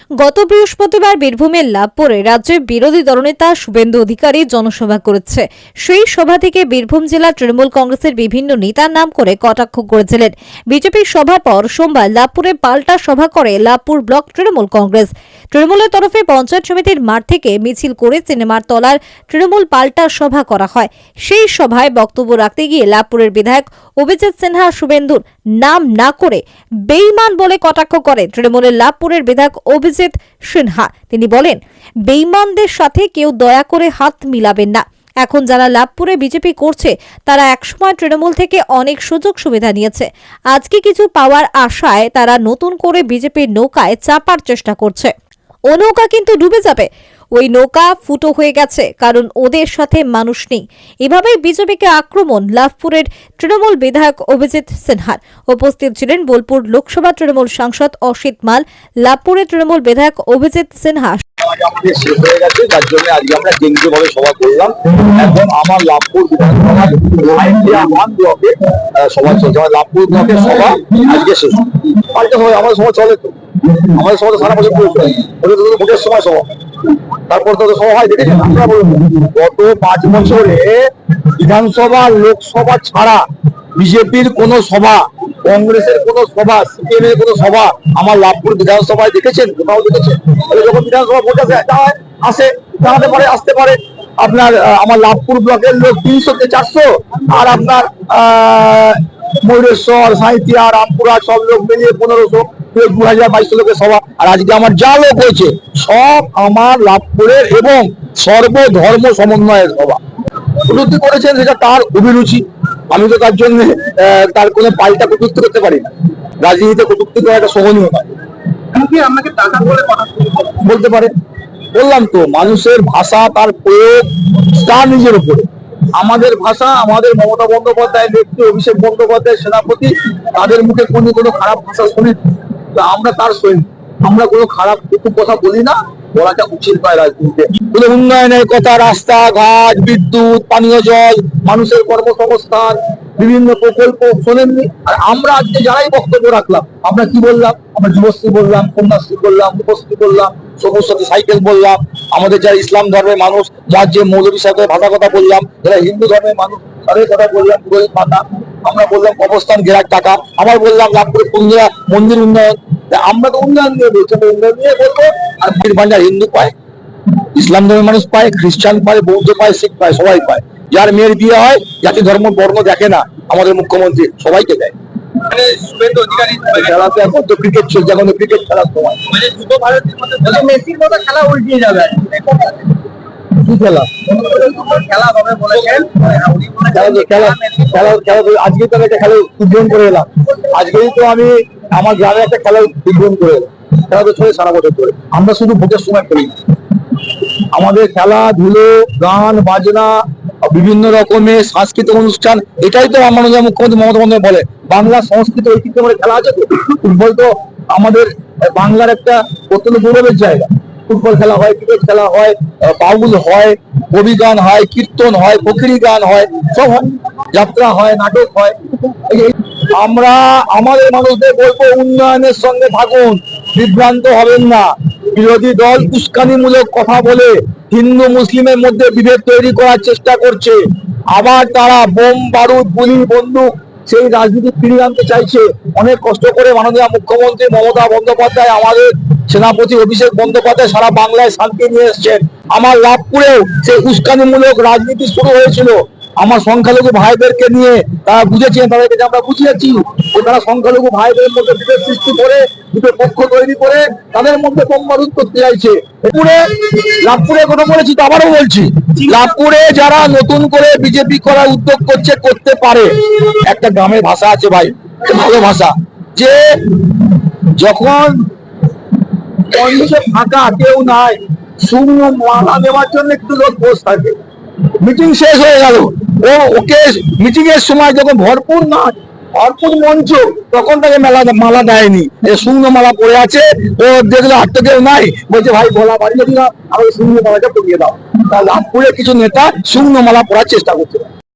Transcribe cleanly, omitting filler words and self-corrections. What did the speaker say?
গত বৃহস্পতিবার বীরভূমের লাভপুরে রাজ্যের বিরোধী দলনেতা শুভেন্দু অধিকারী জনসভা করেছে। সেই সভা থেকে বীরভূম জেলা তৃণমূল কংগ্রেসের বিভিন্ন নেতার নাম করে কটাক্ষ করেছিলেন। বিজেপির সভার পর সোমবার লাভপুরে পাল্টা সভা করে লাভপুর ব্লক তৃণমূল কংগ্রেস। তৃণমূলের তরফে পঞ্চায়েত সমিতির মাঠ থেকে মিছিল করে সিনেমার তলার তৃণমূল পাল্টা সভা করা হয়। সেই সভায় বক্তব্য রাখতে গিয়ে লাভপুরের বিধায়ক অভিজিৎ সিনহা শুভেন্দুর নাম না করে বেঈমান বলে কটাক্ষ করেন তৃণমূলের লাভপুরের বিধায়ক অভিজিৎ সিনহা। তিনি বলেন, বেঈমানদের সাথে কেউ দয়া করে হাত মিলাবেন না। এখন যারা লাভপুরে বিজেপি করছে তারা একসময় তৃণমূল থেকে অনেক সুযোগ সুবিধা নিয়েছে। আজকে কিছু পাওয়ার আশায় তারা নতুন করে বিজেপির নৌকায় চাপার চেষ্টা করছে। ও নৌকা কিন্তু ডুবে যাবে। ওই নৌকা ফুটো হয়ে গেছে, কারণ ওদের সাথে মানুষ নেই। এভাবেই বিজেপিকে আক্রমণ লাভপুরের তৃণমূল বিধায়ক অভিজিৎ সিনহার। উপস্থিত ছিলেন বোলপুর লোকসভা তৃণমূল সাংসদ অসিত মাল, লাভপুরের তৃণমূল বিধায়ক অভিজিৎ সিনহা। শেষ হয়ে গেছে, যার জন্য আজকে আমরা কেন্দ্রীয়ভাবে সভা করলাম। এখন আমার লাভপুর বিধানসভার ব্লকে সভা চলছে। আমার লাভপুর ব্লকের সভা আজকে শেষ। আমাদের সভা চলে তো, আমাদের সভা সারা বছর করে ভোটের সময় সভা, তারপর তো সভা হয়। দেখেছেন আপনারা বলুন, গত 5 বছরে বিধানসভা লোকসভা ছাড়া বিজেপির কোন সভা, কংগ্রেসের কোন সভা, সিপিএম এর কোন সভা আমার লাভপুর বিধানসভায় দেখেছেন? কোথাও দেখেছেন? যখন বিধানসভা ভোট আসে দাঁড়াতে পারে, আসতে পারে। আপনার আমার লাভপুর ব্লকের লোক 300 থেকে 400, আর আপনার ময়ূরেশ্বর, সাঁইথিয়া, রামপুরা সব লোক মিলিয়ে 1500, 2022 লোকের সভা। আর আজকে আমার যা লোক হয়েছে সব আমার লাভপুরের এবং সর্বধর্ম সমন্বয়ের সভা। কটূক্তি করেছেন, সেটা তার অভিরুচি। আমি তো তার জন্য তার কোনো পাল্টা কটূক্তি করতে পারি না। রাজনীতিতে কটূক্তি করা একটা শোভনীয় নয়। আমাকে টাকা বলে বলতে পারে। বললাম তো, মানুষের ভাষা তার প্রয়োগ তার নিজের উপরে। আমাদের ভাষা, আমাদের মমতা বন্দ্যোপাধ্যায় নেত্রী, অভিষেক বন্দ্যোপাধ্যায় সেনাপতি, তাদের মুখে কোনো খারাপ ভাষা শুনি, আমরা তার সৈনিক। আমরা কোনো খারাপ কথা বলি না, বলাটা উচিত নয় রাজনীতিতে। উন্নয়নের কথা, রাস্তাঘাট, বিদ্যুৎ, পানীয় জল, মানুষের কর্মসংস্থান, বিভিন্ন প্রকল্প শোনেননি। আর আমরা আজকে যারাই বক্তব্য রাখলাম, আমরা কি বললাম? আমরা যুবশ্রী বললাম, কন্যাশ্রী বললাম, রূপশ্রী বললাম, সবুজ সাথী সাইকেল বললাম। আমাদের যারা ইসলাম ধর্মের মানুষ, যার যে মৌলবী সাথে ভাষা কথা বললাম। যারা হিন্দু ধর্মের মানুষ তাদের কথা বললাম, পুরোহিত ভাতা। আমরা বললাম কবরস্থান ঘেরার টাকা। আবার বললাম লাভপুরে কুঞ্জা মন্দির উন্নয়ন। আমরা তো উন্নয়ন নিয়ে বলছি, উন্নয়ন নিয়ে বলবো। আর বীর ভান্ডার হিন্দু পায়, ইসলাম ধর্মের মানুষ পায়, খ্রিস্টান পায়, বৌদ্ধ পায়, শিখ পায়, সবাই পায়। যার মেয়ের বিয়ে হয় জাতি ধর্ম বর্ণ দেখে না, আমাদের মুখ্যমন্ত্রী সবাইকে দেয়। খেলাতে এখন তো ক্রিকেট চলছে, এখন তো ক্রিকেট খেলার সময়। মেসির মতো খেলা উল্টিয়ে যাবে। কি খেলা? খেলা হবে বলেছেন। আজকেই তো একটা খেলা উদ্বোধন করে এলাম। আজকেই তো আমি আমার গ্রামে একটা খেলা উদ্বোধন করে এলাম। খেলা তো চলে সারা বছর ধরে। আমরা শুধু ভোটের সময় করি না, আমাদের খেলাধুলো, গান বাজনা, বিভিন্ন রকমের সাংস্কৃতিক অনুষ্ঠান, এটাই তো মাননীয় মুখ্যমন্ত্রী মমতা বন্দ্যোপাধ্যায় বলে বাংলা সংস্কৃতি ঐতিহ্য বলে খেলা আছে। তো ফুটবল তো আমাদের বাংলার একটা অত্যন্ত গৌরবের জায়গা। ফুটবল খেলা হয়, ক্রিকেট খেলা হয়, বাউল হয়, কবি গান হয়, কীর্তন হয়, ফকিরি গান হয়, সব হয়, যাত্রা হয়, নাটক হয়। আমরা আমাদের মানুষদের বলবো, উন্নয়নের সঙ্গে থাকুন, বিভ্রান্ত হবেন না। বিরোধী দল উস্কানিমূলক কথা বলে হিন্দু মুসলিমের মধ্যে বিভেদ তৈরি করার চেষ্টা করছে। আবার তারা বোম বারুদ গুলি বন্দুক সেই রাজনীতি ফিরিয়ে আনতে চাইছে। অনেক কষ্ট করে মাননীয় মুখ্যমন্ত্রী মমতা বন্দ্যোপাধ্যায়, আমাদের সেনাপতি অভিষেক বন্দ্যোপাধ্যায় সারা বাংলায় শান্তি নিয়ে এসছেন। আমার লাভপুরেও সেই উস্কানিমূলক রাজনীতি শুরু হয়েছিল। আমার সংখ্যালঘু ভাইদেরকে নিয়ে তারা বুঝেছেন, তাদেরকে আমরা বুঝিয়েছি যে তারা সংখ্যালঘু ভাইদের মধ্যে বিভেদ সৃষ্টি করে, দুটো পক্ষ তৈরি করে তাদের মধ্যে বোমবারুদ করতে চাইছে। লাভপুরে কথা বলেছি, তো আবারও বলছি, লাভপুরে যারা নতুন করে বিজেপি করার উদ্যোগ করছে, করতে পারে। একটা গ্রামের ভাষা আছে ভাই, ভালো ভাষা, যে যখন ফাঁকা কেউ নাই, শূন্য মালা দেওয়ার জন্য একটু লোক বসে থাকে। মিটিং শেষ হয়ে গেল, ওকে মিটিং এর সময় যখন ভরপুর মঞ্চ, তখন তাকে মালা দেয়নি, শূন্য মালা পড়ে আছে। ও দেখলো আর তো কেউ নাই, বলছে ভাই গলা বাড়িয়ে দিলাম, আমাকে শূন্য মালাটা পরিয়ে দাও। তা লাভপুরে কিছু নেতা শূন্য মালা পড়ার চেষ্টা করছে।